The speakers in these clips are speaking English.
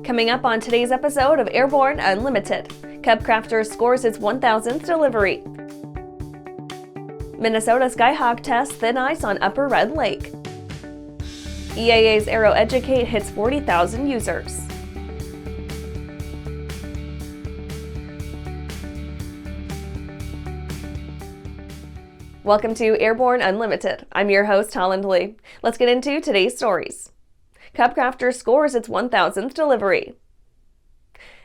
Coming up on today's episode of Airborne-Unlimited, CubCrafters scores its 1,000th delivery. Minnesota Skyhawk tests thin ice on Upper Red Lake. EAA's AeroEducate hits 40,000 users. Welcome to Airborne Unlimited. I'm your host, Holland Lee. Let's get into today's stories. CubCrafters scores its 1,000th delivery.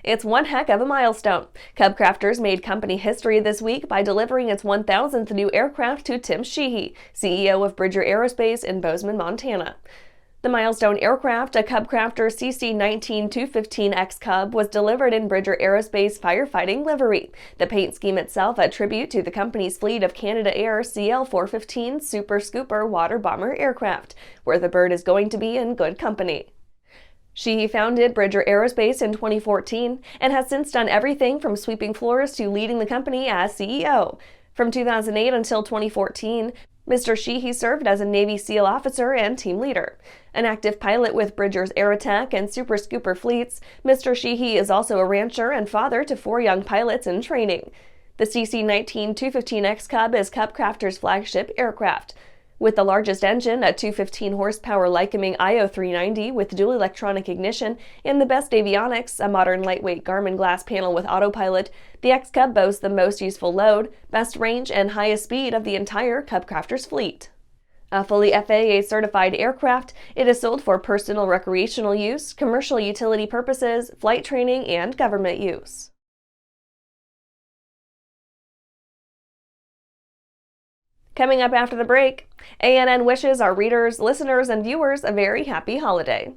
It's one heck of a milestone. CubCrafters made company history this week by delivering its 1,000th new aircraft to Tim Sheehy, CEO of Bridger Aerospace in Bozeman, Montana. The milestone aircraft, a CubCrafters CC19-215 XCub, was delivered in Bridger Aerospace firefighting livery. The paint scheme itself a tribute to the company's fleet of Canadair CL-415 Super Scooper water bomber aircraft, where the bird is going to be in good company. Sheehy founded Bridger Aerospace in 2014 and has since done everything from sweeping floors to leading the company as CEO. From 2008 until 2014, Mr. Sheehy served as a Navy SEAL officer and team leader. An active pilot with Bridger's Aerotech and Super Scooper fleets, Mr. Sheehy is also a rancher and father to 4 young pilots in training. The CC19-215 XCub is CubCrafters' flagship aircraft. With the largest engine, a 215-horsepower Lycoming IO390 with dual electronic ignition, and the best avionics, a modern lightweight Garmin glass panel with autopilot, the XCub boasts the most useful load, best range, and highest speed of the entire CubCrafters fleet. A fully FAA-certified aircraft, it is sold for personal recreational use, commercial utility purposes, flight training, and government use. Coming up after the break, ANN wishes our readers, listeners, and viewers a very happy holiday.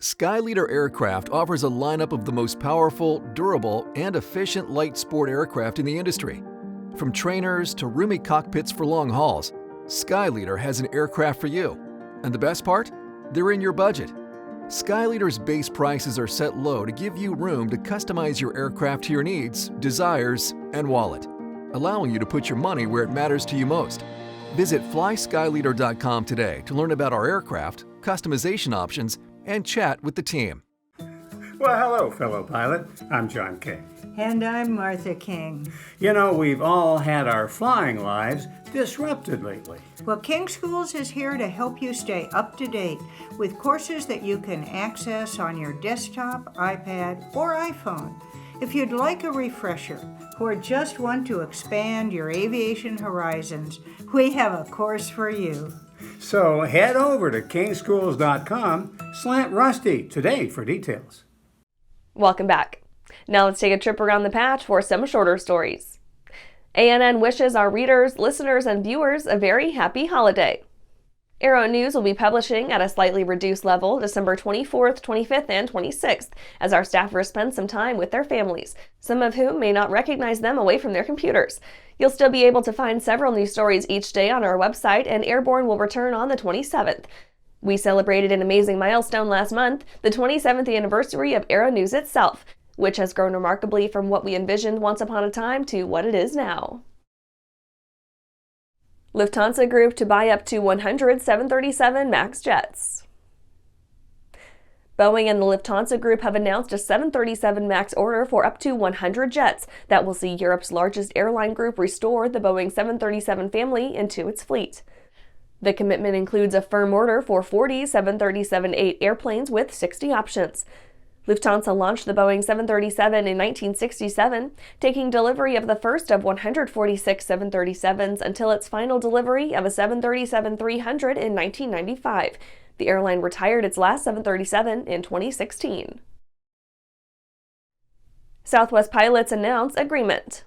Skyleader Aircraft offers a lineup of the most powerful, durable, and efficient light sport aircraft in the industry. From trainers to roomy cockpits for long hauls, Skyleader has an aircraft for you. And the best part? They're in your budget. Skyleader's base prices are set low to give you room to customize your aircraft to your needs, desires, and wallet, allowing you to put your money where it matters to you most. Visit flyskyleader.com today to learn about our aircraft, customization options, and chat with the team. Well, hello, fellow pilot. I'm John King. And I'm Martha King. You know, we've all had our flying lives disrupted lately. Well, King Schools is here to help you stay up to date with courses that you can access on your desktop, iPad, or iPhone. If you'd like a refresher or just want to expand your aviation horizons, we have a course for you. So head over to kingschools.com/Rusty today for details. Welcome back. Now let's take a trip around the patch for some shorter stories. ANN wishes our readers, listeners, and viewers a very happy holiday. Aero-News will be publishing at a slightly reduced level December 24th, 25th, and 26th, as our staffers spend some time with their families, some of whom may not recognize them away from their computers. You'll still be able to find several new stories each day on our website, and Airborne will return on the 27th. We celebrated an amazing milestone last month, the 27th anniversary of Aero-News itself, which has grown remarkably from what we envisioned once upon a time to what it is now. Lufthansa Group to buy up to 100 737 MAX jets. Boeing and the Lufthansa Group have announced a 737 MAX order for up to 100 jets that will see Europe's largest airline group restore the Boeing 737 family into its fleet. The commitment includes a firm order for 40 737-8 airplanes with 60 options. Lufthansa launched the Boeing 737 in 1967, taking delivery of the first of 146 737s until its final delivery of a 737-300 in 1995. The airline retired its last 737 in 2016. Southwest pilots announce agreement.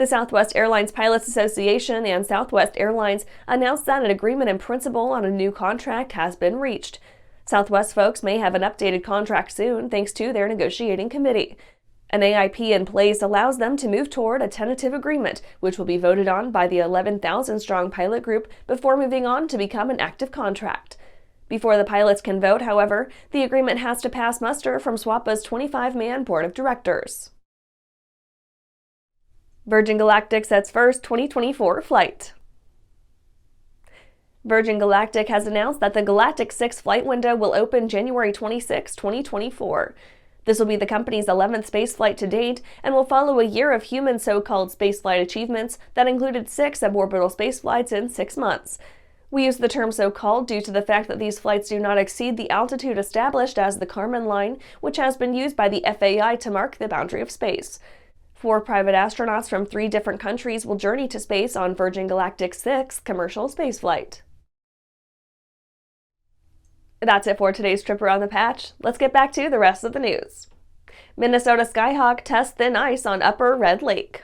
The Southwest Airlines Pilots Association and Southwest Airlines announced that an agreement in principle on a new contract has been reached. Southwest folks may have an updated contract soon thanks to their negotiating committee. An AIP in place allows them to move toward a tentative agreement, which will be voted on by the 11,000-strong pilot group before moving on to become an active contract. Before the pilots can vote, however, the agreement has to pass muster from SWAPA's 25-man board of directors. Virgin Galactic sets first 2024 flight. Virgin Galactic has announced that the Galactic 6 flight window will open January 26, 2024. This will be the company's 11th spaceflight to date and will follow a year of human so-called spaceflight achievements that included 6 suborbital spaceflights in 6 months. We use the term so-called due to the fact that these flights do not exceed the altitude established as the Kármán line, which has been used by the FAI to mark the boundary of space. 4 private astronauts from 3 different countries will journey to space on Virgin Galactic's 6th commercial spaceflight. That's it for today's trip around the patch. Let's get back to the rest of the news. Minnesota Skyhawk tests thin ice on Upper Red Lake.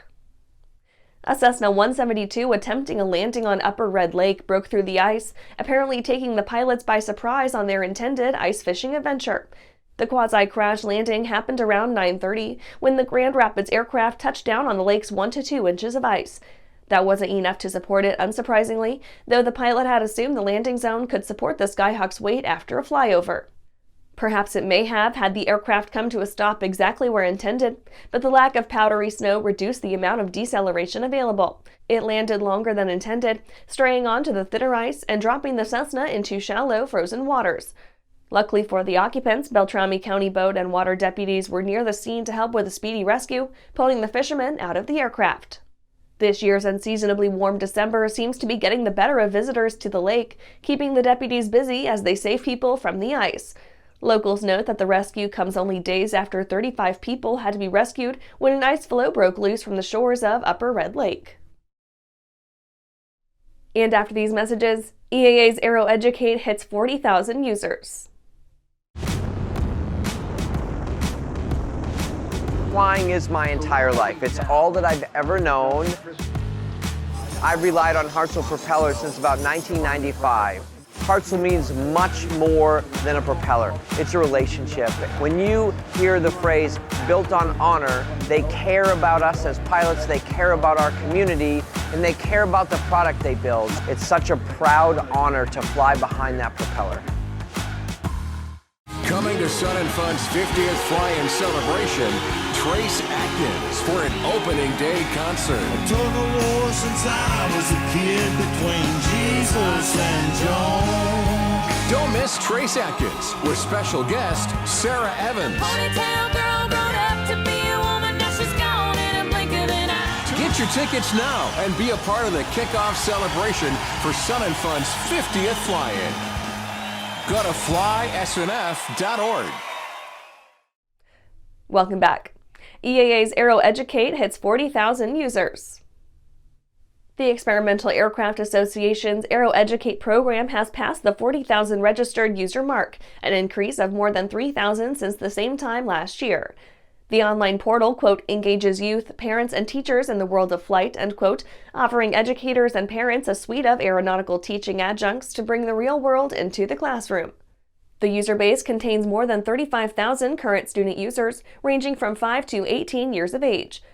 A Cessna 172 attempting a landing on Upper Red Lake broke through the ice, apparently taking the pilots by surprise on their intended ice fishing adventure. The quasi-crash landing happened around 9:30 when the Grand Rapids aircraft touched down on the lake's 1 to 2 inches of ice. That wasn't enough to support it, unsurprisingly, though the pilot had assumed the landing zone could support the Skyhawk's weight after a flyover. Perhaps it may have had the aircraft come to a stop exactly where intended, but the lack of powdery snow reduced the amount of deceleration available. It landed longer than intended, straying onto the thinner ice and dropping the Cessna into shallow, frozen waters. Luckily for the occupants, Beltrami County boat and water deputies were near the scene to help with a speedy rescue, pulling the fishermen out of the aircraft. This year's unseasonably warm December seems to be getting the better of visitors to the lake, keeping the deputies busy as they save people from the ice. Locals note that the rescue comes only days after 35 people had to be rescued when an ice floe broke loose from the shores of Upper Red Lake. And after these messages, EAA's AeroEducate hits 40,000 users. Flying is my entire life. It's all that I've ever known. I've relied on Hartzell propellers since about 1995. Hartzell means much more than a propeller. It's a relationship. When you hear the phrase built on honor, they care about us as pilots, they care about our community, and they care about the product they build. It's such a proud honor to fly behind that propeller. Coming to Sun and Fun's 50th fly-in celebration, Trace Atkins for an opening day concert. Tug of war since I was a kid between Jesus and John. Don't miss Trace Atkins with special guest Sarah Evans. Ponytail girl grown up to be a woman, now she's gone in a blink of an eye. Get your tickets now and be a part of the kickoff celebration for Sun and Fun's 50th fly-in. Go to flysnf.org. Welcome back. EAA's AeroEducate hits 40,000 users. The Experimental Aircraft Association's AeroEducate program has passed the 40,000 registered user mark, an increase of more than 3,000 since the same time last year. The online portal, quote, engages youth, parents, and teachers in the world of flight, end quote, offering educators and parents a suite of aeronautical teaching adjuncts to bring the real world into the classroom. The user base contains more than 35,000 current student users, ranging from 5 to 18 years of age.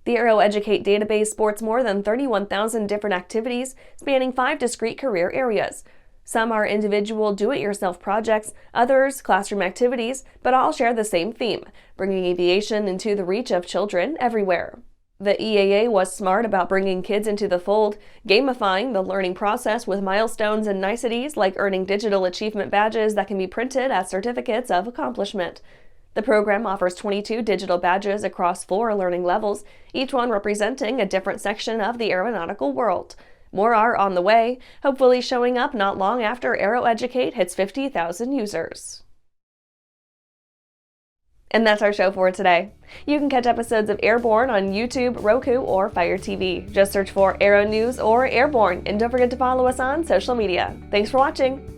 The AeroEducate database sports more than 31,000 different activities, spanning 5 discrete career areas. Some are individual do-it-yourself projects, others classroom activities, but all share the same theme, bringing aviation into the reach of children everywhere. The EAA was smart about bringing kids into the fold, gamifying the learning process with milestones and niceties like earning digital achievement badges that can be printed as certificates of accomplishment. The program offers 22 digital badges across 4 learning levels, each one representing a different section of the aeronautical world. More are on the way, hopefully showing up not long after AeroEducate hits 50,000 users. And that's our show for today. You can catch episodes of Airborne on YouTube, Roku, or Fire TV. Just search for Aero-News or Airborne, and don't forget to follow us on social media. Thanks for watching!